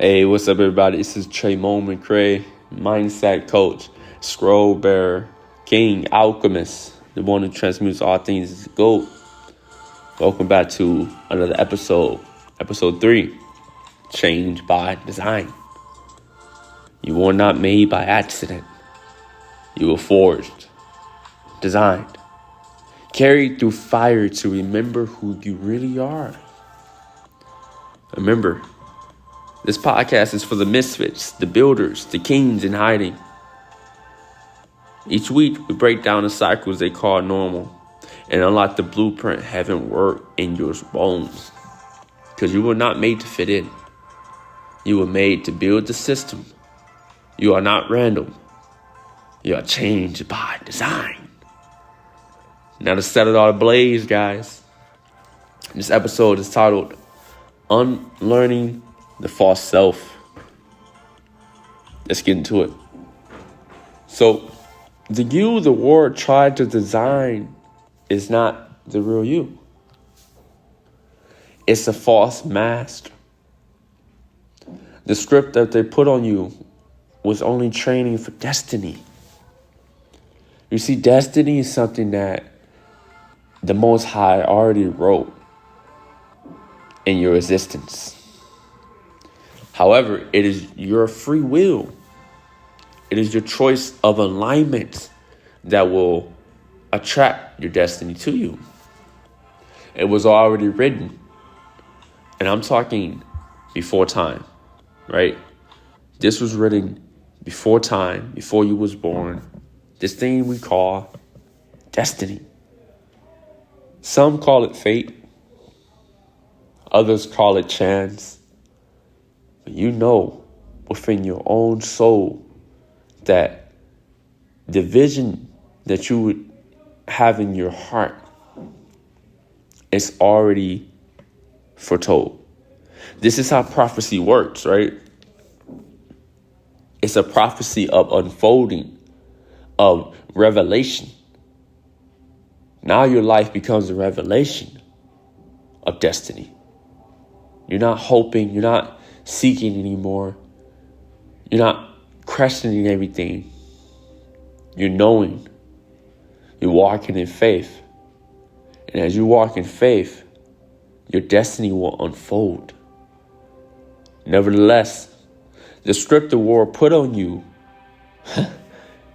Hey, what's up, everybody? This is Trey Cray, mindset coach, scroll bearer, king, alchemist, the one who transmutes all things is gold. Welcome back to another episode 3, Change by Design. You were not made by accident. You were forged, designed, carried through fire to remember who you really are. Remember, this podcast is for the misfits, the builders, the kings in hiding. Each week, we break down the cycles they call normal and unlock the blueprint having worked in your bones. Because you were not made to fit in. You were made to build the system. You are not random. You are changed by design. Now to set it all ablaze, guys. This episode is titled Unlearning the False Self. Let's get into it. So, the you the world tried to design is not the real you. It's a false mask. The script that they put on you was only training for destiny. You see, destiny is something that the Most High already wrote in your existence. However, it is your free will. It is your choice of alignment that will attract your destiny to you. It was already written. And I'm talking before time, right? This was written before time, before you was born. This thing we call destiny. Some call it fate. Others call it chance. But you know within your own soul that the vision that you would have in your heart is already foretold. This is how prophecy works, right? It's a prophecy of unfolding, of revelation. Now your life becomes a revelation of destiny. You're not hoping, you're not seeking anymore. You're not questioning everything. You're knowing. You're walking in faith. And as you walk in faith, your destiny will unfold. Nevertheless, the script the world put on you,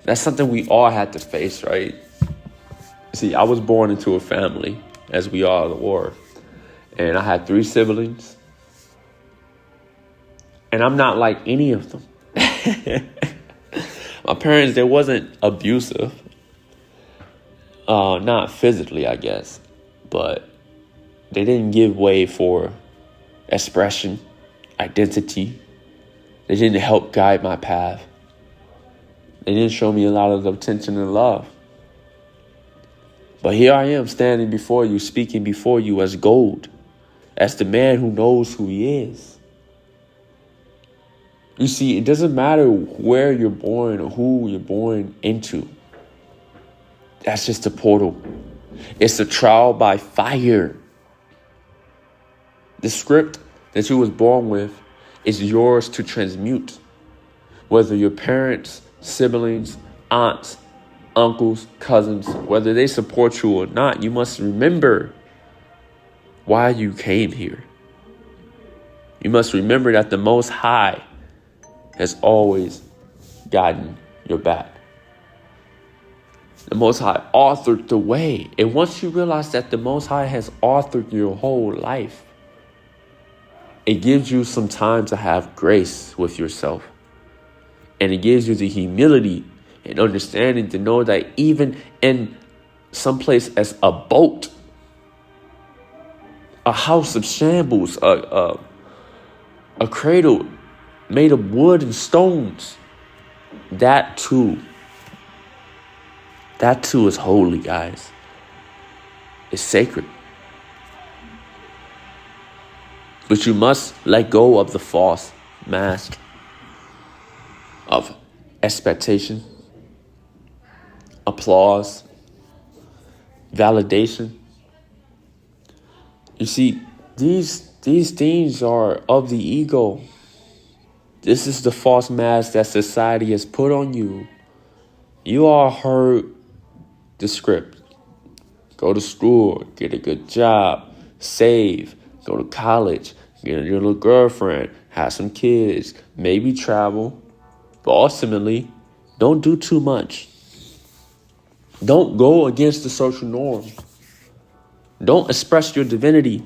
that's something we all had to face, right? See, I was born into a family, as we all were. And I had 3 siblings. And I'm not like any of them. My parents, they wasn't abusive. Not physically, I guess. But they didn't give way for expression, identity. They didn't help guide my path. They didn't show me a lot of attention and love. But here I am standing before you, speaking before you as gold. As the man who knows who he is. You see, it doesn't matter where you're born or who you're born into. That's just a portal. It's a trial by fire. The script that you was born with is yours to transmute. Whether your parents, siblings, aunts, uncles, cousins, whether they support you or not, you must remember why you came here. You must remember that the Most High has always gotten your back. The Most High authored the way. And once you realize that the Most High has authored your whole life, it gives you some time to have grace with yourself. And it gives you the humility and understanding to know that even in some place as a boat, a house of shambles, a cradle made of wood and stones, that too is holy, guys. It's sacred. But you must let go of the false mask of expectation, applause, validation. You see, these things are of the ego. This is the false mask that society has put on you. You all heard the script. Go to school, get a good job, save, go to college, get a little girlfriend, have some kids, maybe travel. But ultimately, don't do too much. Don't go against the social norm. Don't express your divinity.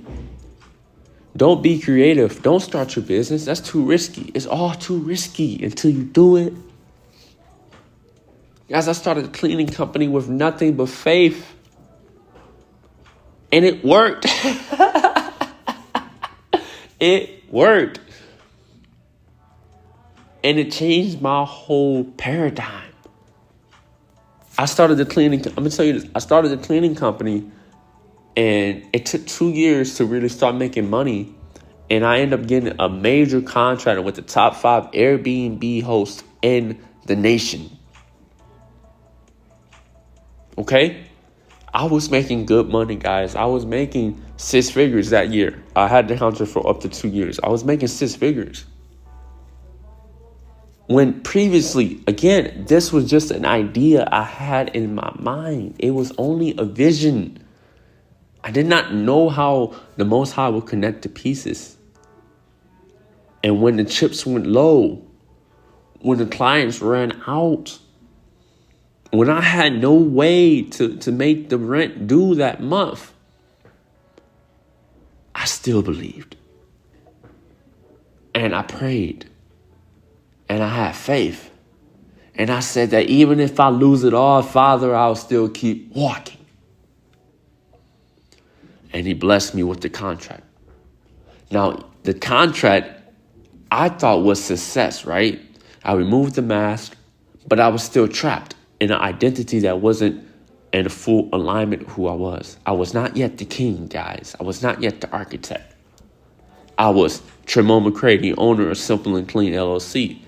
Don't be creative. Don't start your business. That's too risky. It's all too risky until you do it. Guys, I started a cleaning company with nothing but faith. And it worked. It worked. And it changed my whole paradigm. I started the cleaning. I'm going to tell you this. I started the cleaning company, and it took 2 years to really start making money. And I ended up getting a major contract with the top 5 Airbnb hosts in the nation. Okay? I was making good money, guys. I was making 6 figures that year. I had the contract for up to 2 years. I was making 6 figures. When previously, again, this was just an idea I had in my mind. It was only a vision. I did not know how the Most High would connect the pieces. And when the chips went low, when the clients ran out, when I had no way to make the rent due that month, I still believed. And I prayed. And I had faith. And I said that even if I lose it all, Father, I'll still keep walking. And he blessed me with the contract. Now, the contract I thought was success, right? I removed the mask, but I was still trapped in an identity that wasn't in full alignment with who I was. I was not yet the king, guys. I was not yet the architect. I was Tremont McCray, the owner of Simple and Clean LLC.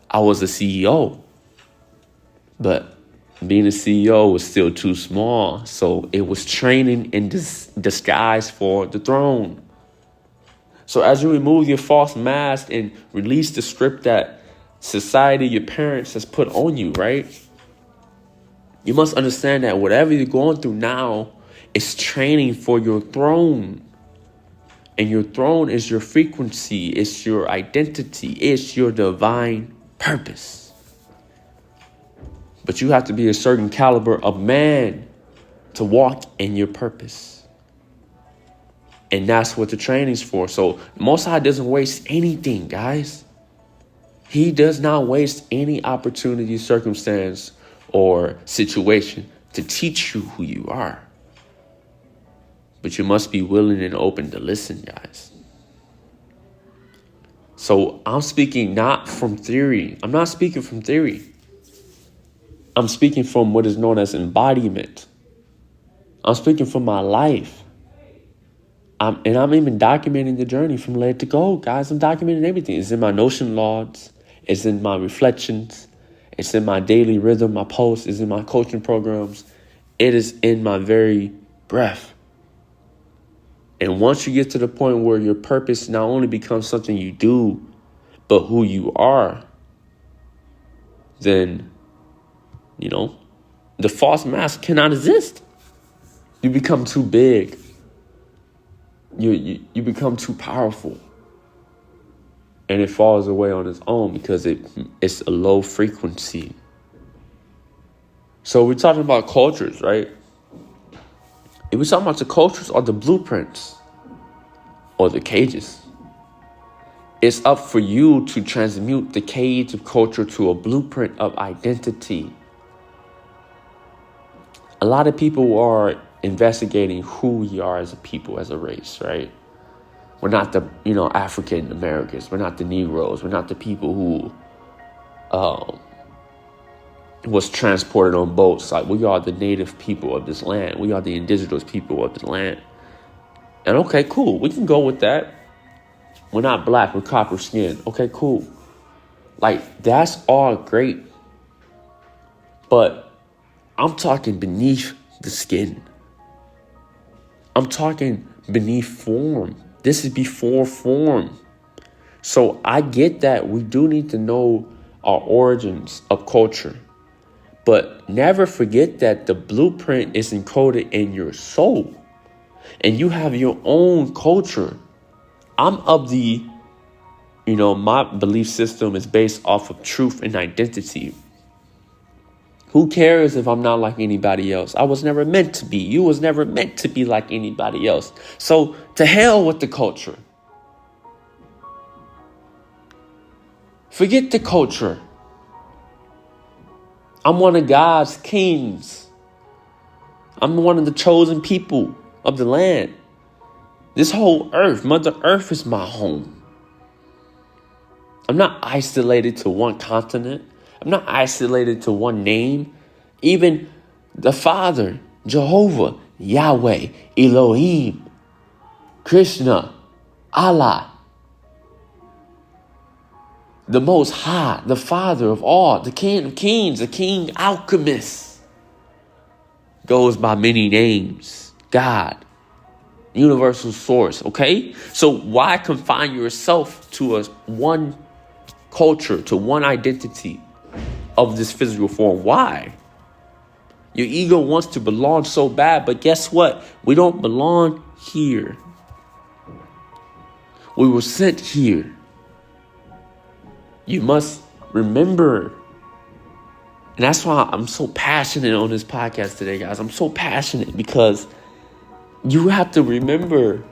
I was a CEO, but being a CEO was still too small. So it was training in disguise for the throne. So as you remove your false mask and release the script that society, your parents has put on you, right? You must understand that whatever you're going through now is training for your throne. And your throne is your frequency, it's your identity, it's your divine purpose. But you have to be a certain caliber of man to walk in your purpose. And that's what the training's for. So Most High doesn't waste anything, guys. He does not waste any opportunity, circumstance, or situation to teach you who you are. But you must be willing and open to listen, guys. So I'm speaking not from theory. I'm not speaking from theory. I'm speaking from what is known as embodiment. I'm speaking from my life. I'm even documenting the journey from lead to gold, guys. I'm documenting everything. It's in my Notion logs. It's in my reflections. It's in my daily rhythm, my posts. It's in my coaching programs. It is in my very breath. And once you get to the point where your purpose not only becomes something you do, but who you are, then, the false mask cannot exist. You become too big. You become too powerful. And it falls away on its own because it's a low frequency. So we're talking about cultures, right? If we're talking about the cultures or the blueprints or the cages, it's up for you to transmute the cage of culture to a blueprint of identity. A lot of people are investigating who we are as a people, as a race, right? We're not the, African Americans. We're not the Negroes. We're not the people who was transported on boats. Like, we are the native people of this land. We are the indigenous people of the land. And okay, cool. We can go with that. We're not black. We're copper skin. Okay, cool. Like, that's all great. But I'm talking beneath the skin. I'm talking beneath form. This is before form. So I get that we do need to know our origins of culture. But never forget that the blueprint is encoded in your soul. And you have your own culture. I'm of the, my belief system is based off of truth and identity. Who cares if I'm not like anybody else? I was never meant to be. You was never meant to be like anybody else. So to hell with the culture. Forget the culture. I'm one of God's kings. I'm one of the chosen people of the land. This whole earth, Mother Earth is my home. I'm not isolated to one continent. I'm not isolated to one name. Even the Father, Jehovah, Yahweh, Elohim, Krishna, Allah, the Most High, the Father of all, the King of Kings, the King Alchemist, goes by many names. God, universal source, okay? So why confine yourself to one culture, to one identity of this physical form? Why? Your ego wants to belong so bad, but guess what? We don't belong here. We were sent here. You must remember. And that's why I'm so passionate on this podcast today, guys. I'm so passionate because you have to remember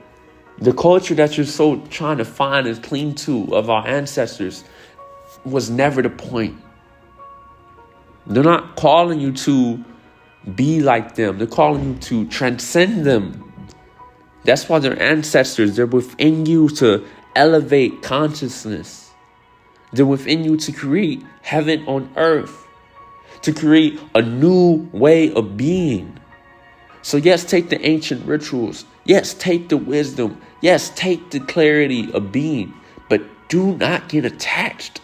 the culture that you're so trying to find and cling to of our ancestors was never the point. They're not calling you to be like them. They're calling you to transcend them. That's why they're ancestors. They're within you to elevate consciousness. They're within you to create heaven on earth, to create a new way of being. So yes, take the ancient rituals. Yes, take the wisdom. Yes, take the clarity of being. But do not get attached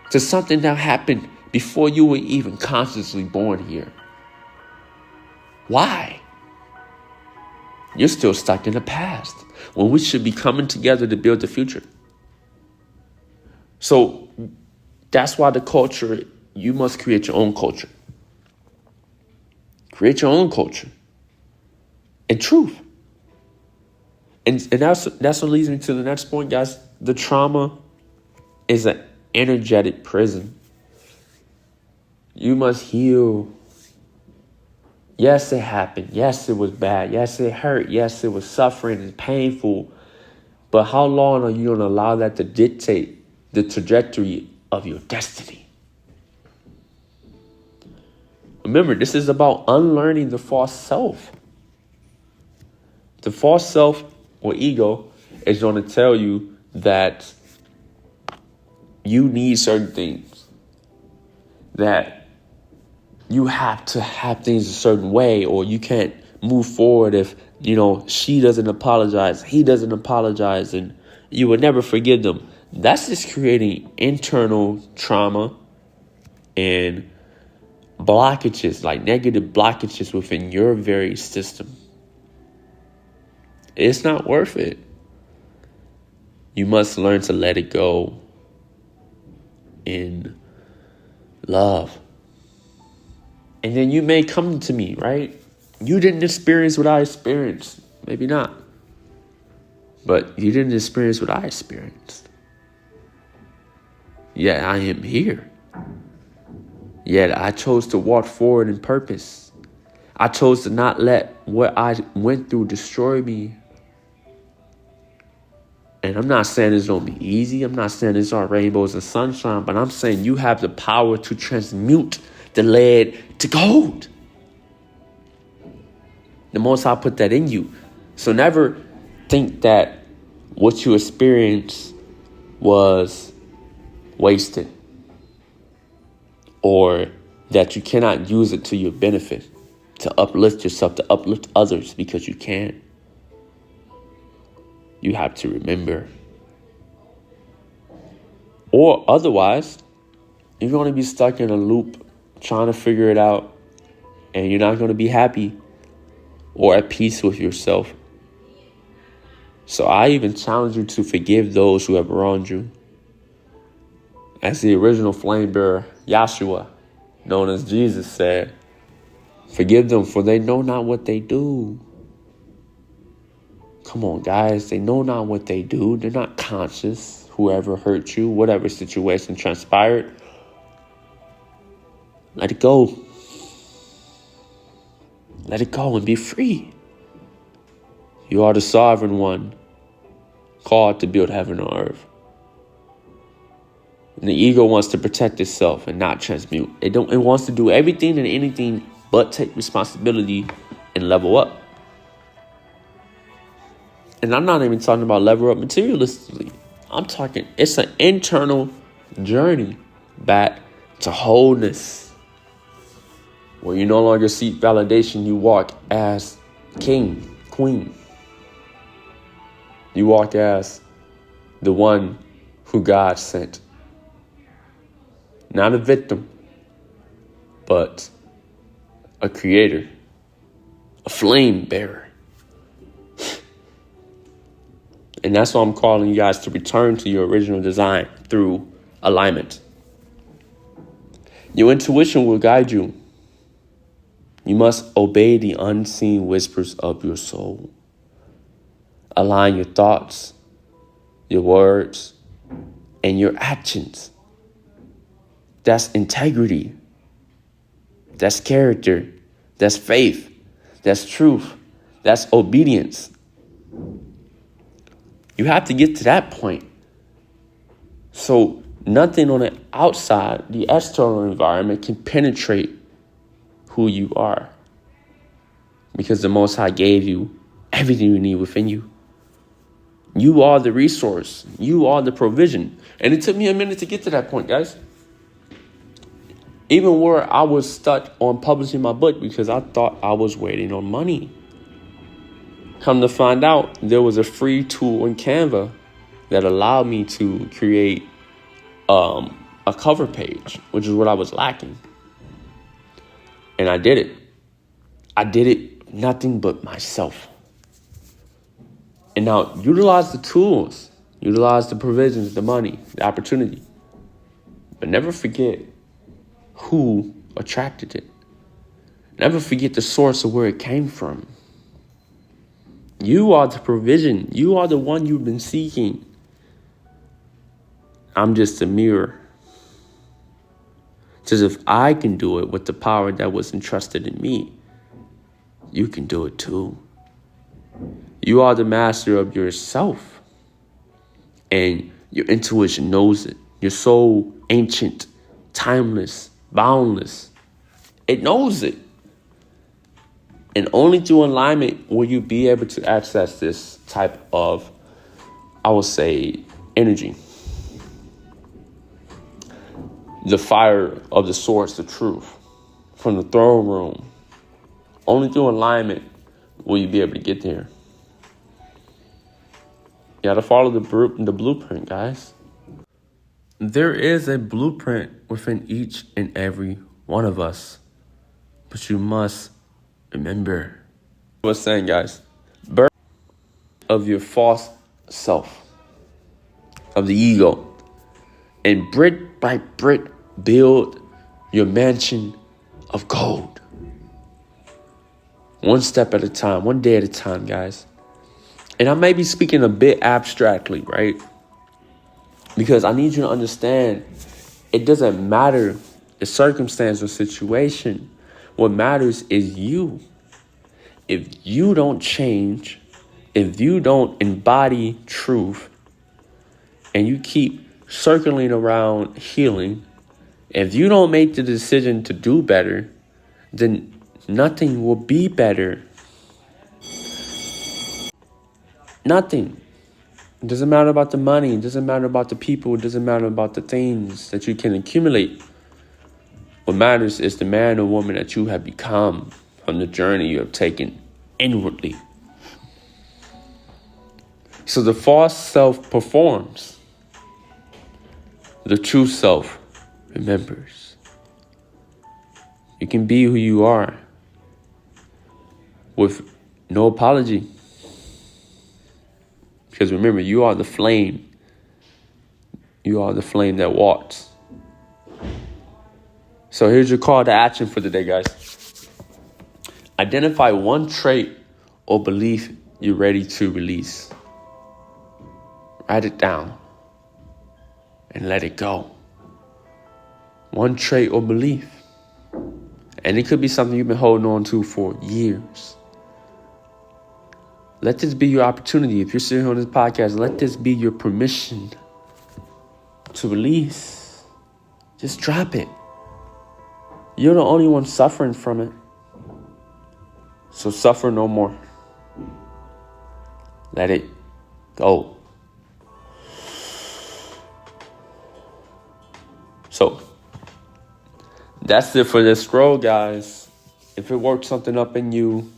to something that happened before you were even consciously born here. Why? You're still stuck in the past when we should be coming together to build the future. So that's why the culture, you must create your own culture. Create your own culture and truth. And that's what leads me to the next point, guys. The trauma is an energetic prison. You must heal. Yes, it happened. Yes, it was bad. Yes, it hurt. Yes, it was suffering and painful. But how long are you going to allow that to dictate the trajectory of your destiny? Remember, this is about unlearning the false self. The false self or ego is going to tell you that you need certain things, that you have to have things a certain way, or you can't move forward if, she doesn't apologize, he doesn't apologize, and you will never forgive them. That's just creating internal trauma and blockages, like negative blockages within your very system. It's not worth it. You must learn to let it go in love. And then you may come to me, right? You didn't experience what I experienced. Maybe not. But you didn't experience what I experienced. Yet I am here. Yet I chose to walk forward in purpose. I chose to not let what I went through destroy me. And I'm not saying it's going to be easy. I'm not saying it's all rainbows and sunshine. But I'm saying you have the power to transmute the lead to gold. The Most High put that in you. So never think that what you experienced was wasted, or that you cannot use it to your benefit, to uplift yourself, to uplift others, because you can. You have to remember. Or otherwise, you're going to be stuck in a loop trying to figure it out, and you're not going to be happy or at peace with yourself. So I even challenge you to forgive those who have wronged you. As the original flame bearer, Yahshua, known as Jesus, said, forgive them, for they know not what they do. Come on, guys. They know not what they do. They're not conscious. Whoever hurt you, whatever situation transpired, let it go. Let it go and be free. You are the sovereign one, called to build heaven on earth. And the ego wants to protect itself and not transmute. It wants to do everything and anything but take responsibility and level up. And I'm not even talking about level up materialistically. I'm talking, it's an internal journey back to wholeness, where you no longer seek validation. You walk as king, queen. You walk as the one who God sent. Not a victim, but a creator, a flame bearer. And that's why I'm calling you guys to return to your original design through alignment. Your intuition will guide you. You must obey the unseen whispers of your soul. Align your thoughts, your words, and your actions. That's integrity. That's character. That's faith. That's truth. That's obedience. You have to get to that point. So nothing on the outside, the external environment, can penetrate who you are. Because the Most High gave you everything you need within you. You are the resource. You are the provision. And it took me a minute to get to that point, guys. Even where I was stuck on publishing my book because I thought I was waiting on money. Come to find out, there was a free tool in Canva that allowed me to create a cover page, which is what I was lacking. And I did it. I did it nothing but myself. And now utilize the tools, utilize the provisions, the money, the opportunity. But never forget who attracted it. Never forget the source of where it came from. You are the provision. You are the one you've been seeking. I'm just a mirror. Because if I can do it with the power that was entrusted in me, you can do it too. You are the master of yourself. And your intuition knows it. You're so ancient, timeless, boundless. It knows it. And only through alignment will you be able to access this type of, I will say, energy. The fire of the source, the truth, from the throne room. Only through alignment will you be able to get there. You got to follow the blueprint, guys. There is a blueprint within each and every one of us. But you must remember. I was saying, guys, birth of your false self, of the ego, and brick by brick build your mansion of gold. One step at a time, one day at a time, guys. And I may be speaking a bit abstractly, right? Because I need you to understand, it doesn't matter the circumstance or situation. What matters is you. If you don't change, if you don't embody truth, and you keep circling around healing, if you don't make the decision to do better, then nothing will be better. Nothing. It doesn't matter about the money. It doesn't matter about the people. It doesn't matter about the things that you can accumulate. What matters is the man or woman that you have become from the journey you have taken inwardly. So the false self performs. The true self remembers. You can be who you are with no apology. Because remember, you are the flame. You are the flame that walks. So here's your call to action for the day, guys. Identify one trait or belief you're ready to release. Write it down and let it go. One trait or belief. And it could be something you've been holding on to for years. Let this be your opportunity. If you're sitting on this podcast, let this be your permission to release. Just drop it. You're the only one suffering from it. So suffer no more. Let it go. So that's it for this scroll, guys. If it works something up in you,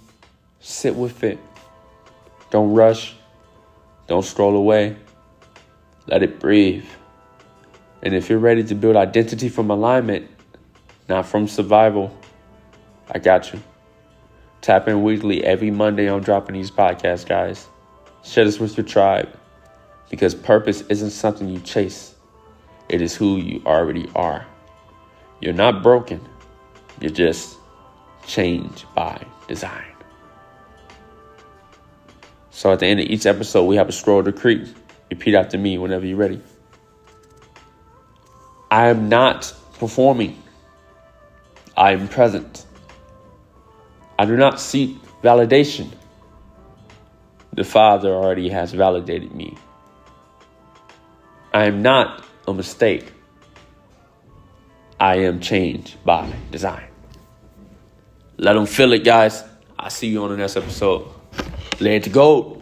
sit with it. Don't rush. Don't scroll away. Let it breathe. And if you're ready to build identity from alignment, not from survival, I got you. Tap in weekly. Every Monday I'm dropping these podcasts, guys. Share this with your tribe. Because purpose isn't something you chase. It is who you already are. You're not broken. You're just changed by design. So at the end of each episode, we have a scroll to create. Repeat after me whenever you're ready. I am not performing. I am present. I do not seek validation. The Father already has validated me. I am not a mistake. I am changed by design. Let them feel it, guys. I'll see you on the next episode. Let it go.